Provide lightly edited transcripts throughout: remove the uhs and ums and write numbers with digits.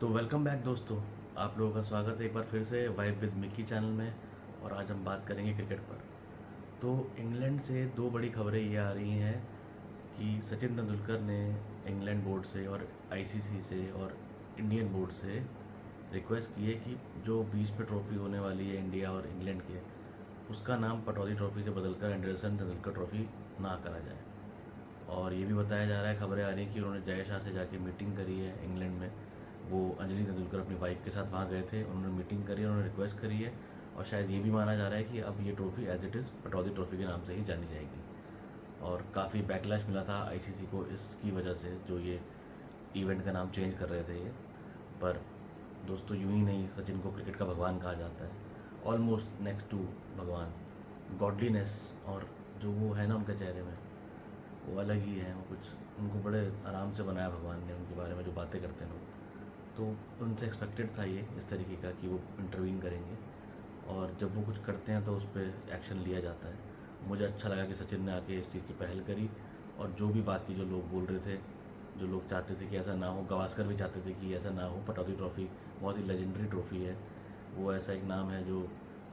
तो welcome back दोस्तों। आप लोगों का स्वागत है एक बार फिर से वाइब विद मिक्की चैनल में। और आज हम बात करेंगे क्रिकेट पर। तो इंग्लैंड से दो बड़ी खबरें ये आ रही हैं कि सचिन तेंदुलकर ने इंग्लैंड बोर्ड से और आईसीसी से और इंडियन बोर्ड से रिक्वेस्ट की है कि जो बीच में ट्रॉफ़ी होने वाली है इंडिया और इंग्लैंड के, उसका नाम पटौदी ट्रॉफ़ी से बदलकर एंडरसन तेंदुलकर ट्रॉफ़ी ना करा जाए। और ये भी बताया जा रहा है, खबरें आ रही हैं कि उन्होंने जय शाह से जाके मीटिंग करी है इंग्लैंड में। वो अंजलि तेंदुलकर अपनी वाइफ के साथ वहाँ गए थे, उन्होंने मीटिंग करी है, उन्होंने रिक्वेस्ट करी है। और शायद ये भी माना जा रहा है कि अब ये trophy as it is Pataudi trophy के नाम से ही जानी जाएगी। और काफ़ी बैकलैश मिला था आईसीसी को इसकी वजह से, जो ये इवेंट का नाम चेंज कर रहे थे ये। पर दोस्तों, यूं ही नहीं, सचिन को क्रिकेट का भगवान कहा जाता है, ऑलमोस्ट नेक्स्ट टू भगवान। गॉडलीनेस और जो वो है ना उनके चेहरे में, वो अलग ही है। वो कुछ, उनको बड़े आराम से बनाया भगवान ने, उनके बारे में जो बातें करते हैं लोग। तो उनसे एक्सपेक्टेड था ये इस तरीके का कि वो इंटरवीन करेंगे, और जब वो कुछ करते हैं तो उस पर एक्शन लिया जाता है। मुझे अच्छा लगा कि सचिन ने आके इस चीज़ की पहल करी। और जो भी बाकी जो लोग बोल रहे थे, जो लोग चाहते थे कि ऐसा ना हो, गवास्कर भी चाहते थे कि ऐसा ना हो। पटौदी ट्रॉफ़ी बहुत ही लेजेंडरी ट्रॉफ़ी है, वो ऐसा एक नाम है जो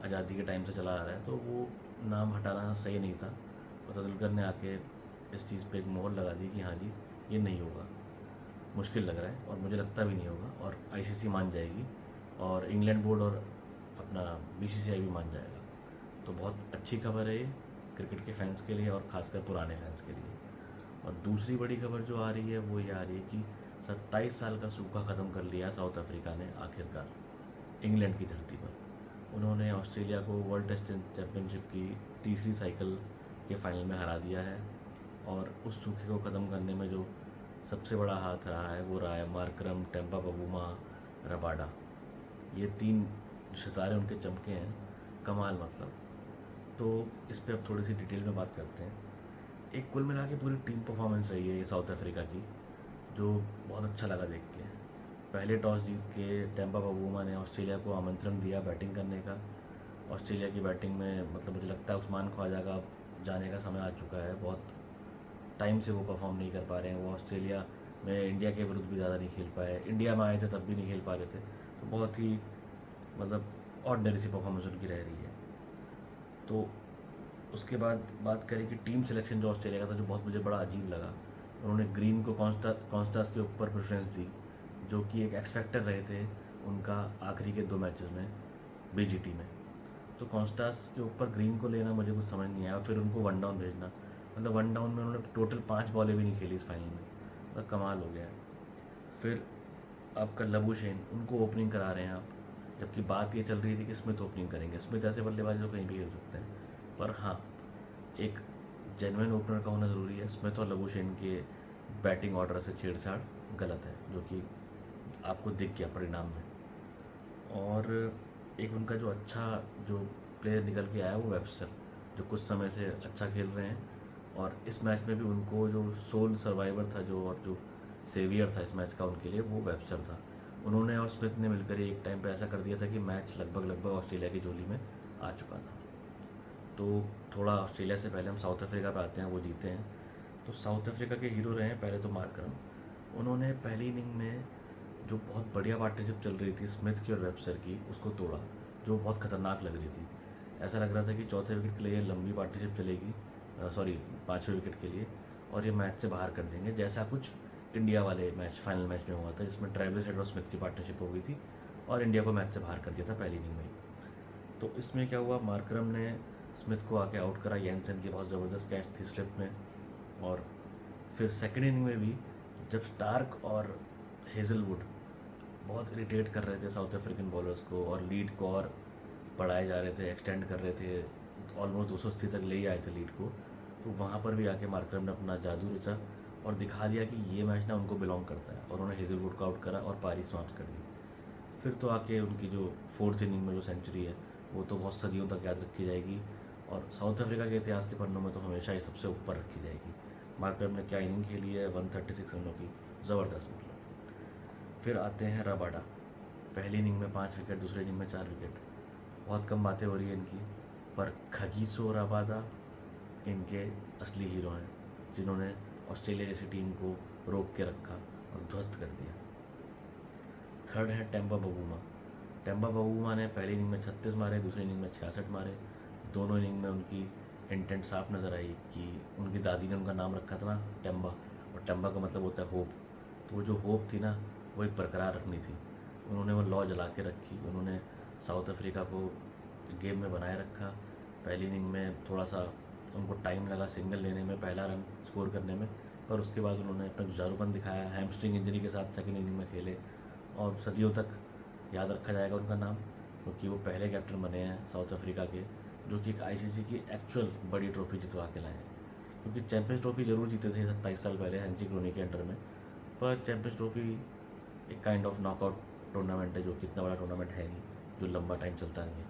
आज़ादी के टाइम से चला आ रहा है, तो वो नाम हटाना सही नहीं था। और तेंदुलकर ने आके इस चीज़ पे एक मोहर लगा दी कि हाँ जी, ये नहीं होगा। मुश्किल लग रहा है और मुझे लगता भी नहीं होगा, और आईसीसी मान जाएगी और इंग्लैंड बोर्ड और अपना बीसीसीआई भी मान जाएगा। तो बहुत अच्छी खबर है ये क्रिकेट के फैंस के लिए, और ख़ासकर पुराने फैंस के लिए। और दूसरी बड़ी खबर जो आ रही है वो ये आ रही है कि 27 साल का सूखा ख़त्म कर लिया साउथ अफ्रीका ने आखिरकार इंग्लैंड की धरती पर। उन्होंने ऑस्ट्रेलिया को वर्ल्ड टेस्ट चैम्पियनशिप की तीसरी साइकिल के फाइनल में हरा दिया है। और उस सूखे को ख़त्म करने में जो सबसे बड़ा हाथ रहा है वो रहा है मार्करम, टेम्पा बबूमा, रबाडा। ये तीन सितारे उनके चमके हैं, कमाल मतलब। तो इस पे अब थोड़ी सी डिटेल में बात करते हैं। एक कुल मिला के पूरी टीम परफॉर्मेंस रही है ये साउथ अफ्रीका की, जो बहुत अच्छा लगा देख के। पहले टॉस जीत के टेम्पा बबूमा ने ऑस्ट्रेलिया को आमंत्रण दिया बैटिंग करने का। ऑस्ट्रेलिया की बैटिंग में मतलब मुझे लगता है उस्मान ख्वाजा का अब जाने का समय आ चुका है। बहुत टाइम से वो परफॉर्म नहीं कर पा रहे हैं। वो ऑस्ट्रेलिया में इंडिया के विरुद्ध भी ज़्यादा नहीं खेल पाए, इंडिया में आए थे तब भी नहीं खेल पा रहे थे। तो बहुत ही मतलब ऑर्डनरी सी परफॉर्मेंस उनकी रह रही है। तो उसके बाद बात करें कि टीम सिलेक्शन जो ऑस्ट्रेलिया का था, जो बहुत मुझे बड़ा अजीब लगा। उन्होंने ग्रीन को कॉन्स्टास के ऊपर प्रेफरेंस दी, जो कि एक एक्स फैक्टर रहे थे उनका आखिरी के 2 मैचेस में बीजीटी में। तो कॉन्स्टास के ऊपर ग्रीन को लेना मुझे कुछ समझ नहीं आया। फिर उनको वन डाउन भेजना, मतलब वन डाउन में उन्होंने टोटल 5 बॉलें भी नहीं खेली इस फाइनल में, मतलब कमाल हो गया है। फिर आपका लबूशेन, उनको ओपनिंग करा रहे हैं आप, जबकि बात ये चल रही थी कि स्मिथ ओपनिंग करेंगे। स्मिथ ऐसे बल्लेबाज जो कहीं भी खेल सकते हैं, पर हाँ, एक जेन्युइन ओपनर का होना ज़रूरी है। स्मिथ और लबूशेन के बैटिंग ऑर्डर से छेड़छाड़ गलत है, जो कि आपको दिख गया परिणाम में। और एक उनका जो अच्छा जो प्लेयर निकल के आया वो वेबस्टर, जो कुछ समय से अच्छा खेल रहे हैं। और इस मैच में भी उनको जो सोल सर्वाइवर था, जो और जो सेवियर था इस मैच का उनके लिए, वो वेबस्टर था। उन्होंने और स्मिथ ने मिलकर एक टाइम पे ऐसा कर दिया था कि मैच लगभग लगभग ऑस्ट्रेलिया की झोली में आ चुका था। तो थोड़ा ऑस्ट्रेलिया से पहले हम साउथ अफ्रीका पे आते हैं, वो जीते हैं। तो साउथ अफ्रीका के हीरो रहे हैं पहले तो मार्करम। उन्होंने पहली इनिंग में जो बहुत बढ़िया पार्टनरशिप चल रही थी स्मिथ की और वेबस्टर की, उसको तोड़ा, जो बहुत खतरनाक लग रही थी। ऐसा लग रहा था कि चौथे विकेट के लिए लंबी पार्टनरशिप चलेगी, सॉरी, 5वें विकेट के लिए, और ये मैच से बाहर कर देंगे, जैसा कुछ इंडिया वाले मैच फाइनल मैच में हुआ था, जिसमें ट्रेविस हेड और स्मिथ की पार्टनरशिप हो गई थी और इंडिया को मैच से बाहर कर दिया था पहली इनिंग में। तो इसमें क्या हुआ, मार्करम ने स्मिथ को आके आउट करा, यैनसन की बहुत ज़बरदस्त कैच थी स्लिप में। और फिर सेकेंड इनिंग में भी जब स्टार्क और हेजलवुड बहुत इरिटेट कर रहे थे साउथ अफ्रीकन बॉलर्स को, और लीड को और बढ़ाए जा रहे थे, एक्सटेंड कर रहे थे, ऑलमोस्ट 280 तक ले ही आए थे लीड को, तो वहाँ पर भी आके मार्करम ने अपना जादू रचा और दिखा दिया कि ये मैच ना उनको बिलोंग करता है, और उन्होंने हेजलवुड को आउट करा और पारी समाप्त कर दी। फिर तो आके उनकी जो फोर्थ इनिंग में जो सेंचुरी है, वो तो बहुत सदियों तक याद रखी जाएगी, और साउथ अफ्रीका के इतिहास के पन्नों में तो हमेशा ही सबसे ऊपर रखी जाएगी। मार्करम ने क्या इनिंग खेली है, 136 रनों की, ज़बरदस्त मतलब। फिर आते हैं रबाडा। पहली इनिंग में 5 विकेट, दूसरी इनिंग में 4 विकेट। बहुत कम बातें हो रही हैं इनकी, पर खगीसो रबादा इनके असली हीरो हैं, जिन्होंने ऑस्ट्रेलिया जैसी टीम को रोक के रखा और ध्वस्त कर दिया। थर्ड है टेम्बा बवूमा। टेम्बा बवूमा ने पहली इनिंग में 36 मारे, दूसरी इनिंग में 66 मारे। दोनों इनिंग में उनकी इंटेंट साफ नज़र आई कि उनकी दादी ने उनका नाम रखा था ना टेम्बा, और टेम्बा का मतलब होता है होप। तो वो जो होप थी ना वो एक बरकरार रखनी थी। उन्होंने वो लॉ जला के रखी। उन्होंने साउथ अफ्रीका को गेम में बनाए रखा। पहली इनिंग में थोड़ा सा उनको टाइम लगा सिंगल लेने में, पहला रन स्कोर करने में, पर उसके बाद उन्होंने अपना जुझारूपन दिखाया। हैमस्ट्रिंग इंजरी के साथ सेकंड इनिंग में खेले और सदियों तक याद रखा जाएगा उनका नाम, क्योंकि वो पहले कैप्टन बने हैं साउथ अफ्रीका के जो कि एक आईसीसी की एक्चुअल बड़ी ट्रॉफी जितवा के लाए हैं। क्योंकि चैंपियंस ट्रॉफी जरूर जीते थे 27 साल पहले हैंसी क्रोनी के अंडर में, पर चैंपियंस ट्रॉफी एक काइंड ऑफ नॉकआउट टूर्नामेंट है जो कि इतना बड़ा टूर्नामेंट है नहीं, जो लंबा टाइम चलता नहीं है,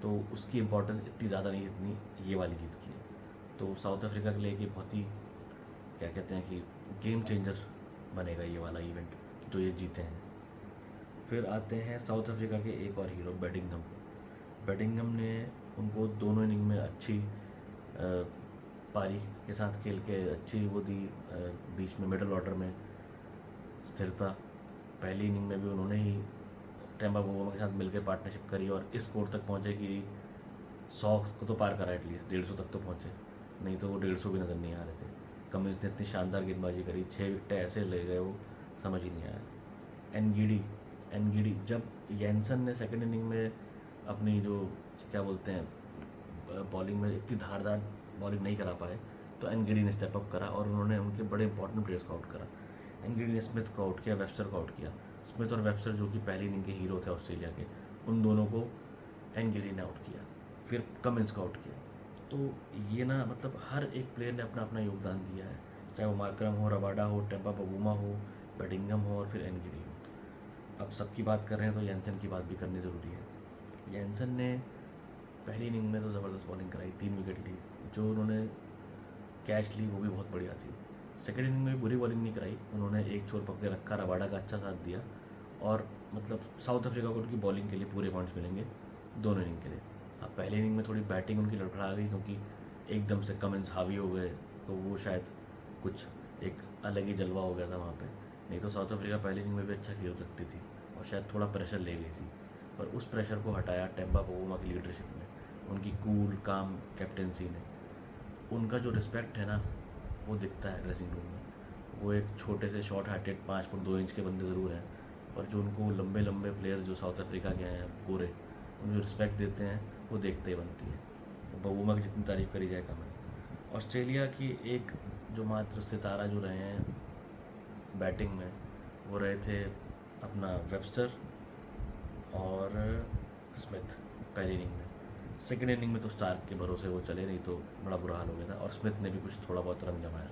तो उसकी इंपॉर्टेंस इतनी ज़्यादा नहीं जितनी ये वाली जीत की है। तो साउथ अफ्रीका के लिए एक बहुत ही क्या कहते हैं कि गेम चेंजर बनेगा ये वाला इवेंट जो ये जीते हैं। फिर आते हैं साउथ अफ्रीका के एक और हीरो बेडिंगम। बेडिंगम ने उनको दोनों इनिंग में अच्छी पारी के साथ खेल के अच्छी वो दी, बीच में मिडल ऑर्डर में स्थिरता। पहली इनिंग में भी उन्होंने ही टेम्बा बवूमा के साथ मिलकर पार्टनरशिप करी और इस स्कोर तक पहुंचे कि 100 को तो पार करा, एटलीस्ट 150 तक तो पहुंचे, नहीं तो वो 150 भी नज़र नहीं आ रहे थे। कमिंस ने इतनी शानदार गेंदबाजी करी, 6 विकेटें ऐसे ले गए वो समझ ही नहीं आया। एनगिडी जब यैनसन ने सेकंड इनिंग में अपनी जो क्या बोलते हैं बॉलिंग में इतनी धारदार बॉलिंग नहीं करा पाए, तो एनगिडी ने स्टेप अप करा और उन्होंने उनके बड़े इंपॉर्टेंट प्लेयर्स को आउट करा। एनगिडी ने स्मिथ को आउट किया, वेबस्टर को आउट किया। स्मिथ और वेबस्टर जो कि पहली इनिंग के हीरो थे ऑस्ट्रेलिया के, उन दोनों को एनगिडी ने आउट किया, फिर कमिंस को आउट किया। तो ये ना मतलब हर एक प्लेयर ने अपना अपना योगदान दिया है, चाहे वो मार्करम हो, रबाडा हो, टेम्बा बवूमा हो, बेडिंगम हो और फिर एनगिडी हो। अब सबकी बात कर रहे हैं तो यैनसन की बात भी करनी ज़रूरी है। यैनसन ने पहली इनिंग में तो ज़बरदस्त बॉलिंग कराई, 3 विकेट ली, जो उन्होंने कैच ली वो भी बहुत बढ़िया थी। सेकेंड इनिंग में भी बुरी बॉलिंग नहीं कराई, उन्होंने एक छोर पकड़ के रखा, रबाडा का अच्छा साथ दिया और मतलब साउथ अफ्रीका को उनकी बॉलिंग के लिए पूरे पॉइंट्स मिलेंगे दोनों इनिंग के लिए। अब पहले इनिंग में थोड़ी बैटिंग उनकी लड़खड़ा गई क्योंकि एकदम से कमिंस हावी हो गए, तो वो शायद कुछ एक अलग ही जलवा हो गया था वहाँ पे। नहीं तो साउथ अफ्रीका पहली इनिंग में भी अच्छा खेल सकती थी और शायद थोड़ा प्रेशर ले गई थी, पर उस प्रेशर को हटाया टेम्बा बवूमा की लीडरशिप में, उनकी कूल काम कैप्टेंसी ने। उनका जो रिस्पेक्ट है ना वो दिखता है ड्रेसिंग रूम में। वो एक छोटे से शॉर्ट हार्टेड 5 फुट 2 इंच के बंदे ज़रूर हैं, पर जो उनको लंबे लंबे प्लेयर जो साउथ अफ्रीका के हैं गोरे, उनको रिस्पेक्ट देते हैं, वो देखते ही बनती है। बवूमा की जितनी तारीफ़ करी जाए कम है। ऑस्ट्रेलिया की एक जो मात्र सितारा जो रहे हैं बैटिंग में, वो रहे थे अपना वेबस्टर और स्मिथ पहली इनिंग में। सेकेंड इनिंग में तो स्टार्क के भरोसे वो चले, नहीं तो बड़ा बुरा हाल हो गया था और स्मिथ ने भी कुछ थोड़ा बहुत रंग जमाया,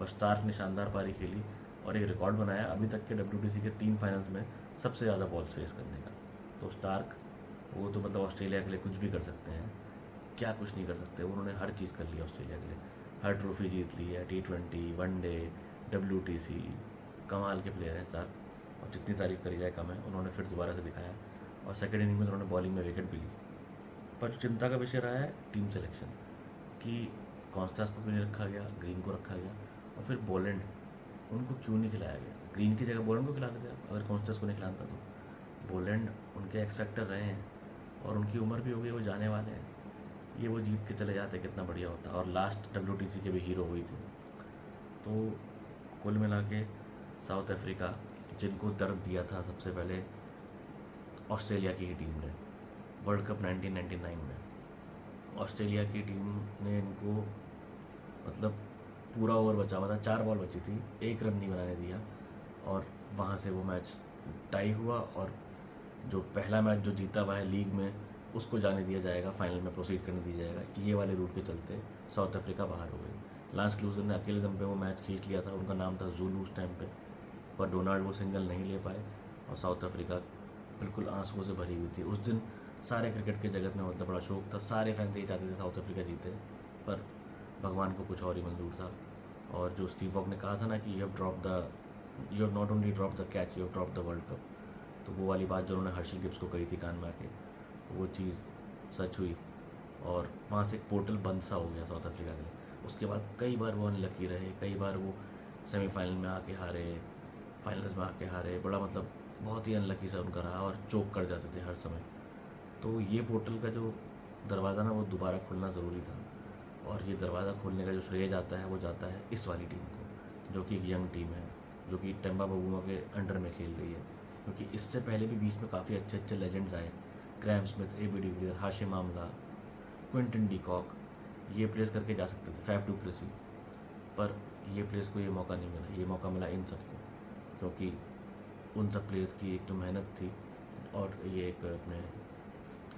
पर स्टार्क ने शानदार पारी खेली और एक रिकॉर्ड बनाया अभी तक के WTC के 3 फाइनल्स में सबसे ज़्यादा बॉल्स फेस करने का। तो स्टार्क वो तो मतलब ऑस्ट्रेलिया के लिए कुछ भी कर सकते हैं, क्या कुछ नहीं कर सकते। उन्होंने हर चीज़ कर ली ऑस्ट्रेलिया के लिए, हर ट्रॉफी जीत ली है, T20, वनडे, WTC, कमाल के प्लेयर हैं स्टार्क और जितनी तारीफ़ करी जाए कम है। उन्होंने फिर दोबारा से दिखाया और सेकेंड इनिंग में उन्होंने बॉलिंग में विकेट भी ली। पर जो चिंता का विषय रहा है टीम सिलेक्शन कि कॉन्स्टास को क्यों नहीं रखा गया, ग्रीन को रखा गया और फिर बोलेंड उनको क्यों नहीं खिलाया गया। ग्रीन की जगह बोलेंड को खिला देते आप अगर कॉन्स्टास को नहीं खिलाता तो। बोलेंड उनके एक्स फैक्टर रहे हैं और उनकी उम्र भी हो गई, वो जाने वाले हैं। ये वो जीत के चले जाते कितना बढ़िया होता, और लास्ट WTC के भी हीरो हुई थी। तो कुल मिला के साउथ अफ्रीका जिनको दर्द दिया था सबसे पहले ऑस्ट्रेलिया की ही टीम ने वर्ल्ड कप 1999 में, ऑस्ट्रेलिया की टीम ने इनको मतलब पूरा ओवर बचा हुआ था, 4 बॉल बची थी, 1 रन नहीं बनाने दिया और वहाँ से वो मैच टाई हुआ और जो पहला मैच जो जीता हुआ है लीग में उसको जाने दिया जाएगा, फाइनल में प्रोसीड करने दिया जाएगा। ये वाले रूट के चलते साउथ अफ्रीका बाहर हो गई। लांस क्लूजर ने अकेले दम पे वो मैच खींच लिया था, उनका नाम था ज़ूलू उस टाइम पे, पर डोनाल्ड वो सिंगल नहीं ले पाए और साउथ अफ्रीका बिल्कुल आंसुओं से भरी हुई थी उस दिन। सारे क्रिकेट के जगत में मतलब बड़ा शौक था, सारे फैंस यही चाहते थे साउथ अफ्रीका जीते, पर भगवान को कुछ और ही मंजूर था। और जो स्टीव वॉक ने कहा था ना कि you have not only drop the catch, you have drop the world cup, तो वो वाली बात जो उन्होंने हर्षल गिब्स को कही थी कान में आके, वो चीज़ सच हुई और वहाँ से एक पोर्टल बंद सा हो गया साउथ अफ्रीका के लिए। उसके बाद कई बार वो अनलकी रहे, कई बार वो सेमीफाइनल में आके हारे, फाइनल्स में आके हारे, बड़ा मतलब बहुत ही अनलकी सा उनका रहा और चोक कर जाते थे हर समय। तो ये पोर्टल का जो दरवाज़ा ना वो दोबारा खोलना ज़रूरी था, और ये दरवाज़ा खोलने का जो श्रेय जाता है वो जाता है इस वाली टीम को, जो कि एक यंग टीम है, जो कि टेम्बा बाबूमा के अंडर में खेल रही है। क्योंकि इससे पहले भी बीच में काफ़ी अच्छे अच्छे लेजेंड्स आए, Graeme Smith, AB de Villiers, Hashim Amla, Quinton de Kock, ये प्लेस करके जा सकते थे, फैफ डू प्लेसी, पर ये प्लेयर्स को ये मौका नहीं मिला। ये मौका मिला इन सबको, क्योंकि उन सब प्लेयर्स की एक तो मेहनत थी, और ये एक अपने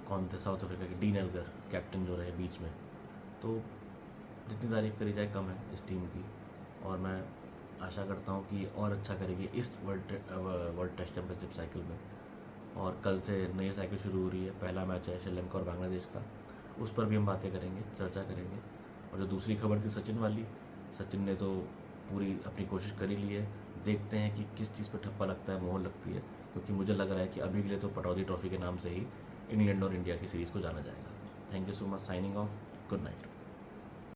कौन थे साउथ अफ्रीका के डीन एल्गर कैप्टन जो रहे बीच में। तो जितनी तारीफ़ करी जाए कम है इस टीम की, और मैं आशा करता हूँ कि और अच्छा करेगी इस वर्ल्ड टेस्ट चैम्पियनशिप साइकिल में। और कल से नई साइकिल शुरू हो रही है, पहला मैच है श्रीलंका और बांग्लादेश का, उस पर भी हम बातें करेंगे, चर्चा करेंगे। और जो दूसरी खबर थी सचिन वाली, सचिन ने तो पूरी अपनी कोशिश कर ही ली है। देखते हैं कि किस चीज़ पर ठप्पा लगता है, मोहर लगती है, क्योंकि मुझे लग रहा है कि अभी के लिए तो पटौदी ट्रॉफी के नाम से ही इंग्लैंड और इंडिया की सीरीज़ को जाना जाएगा। Thank you so much, signing off, good night.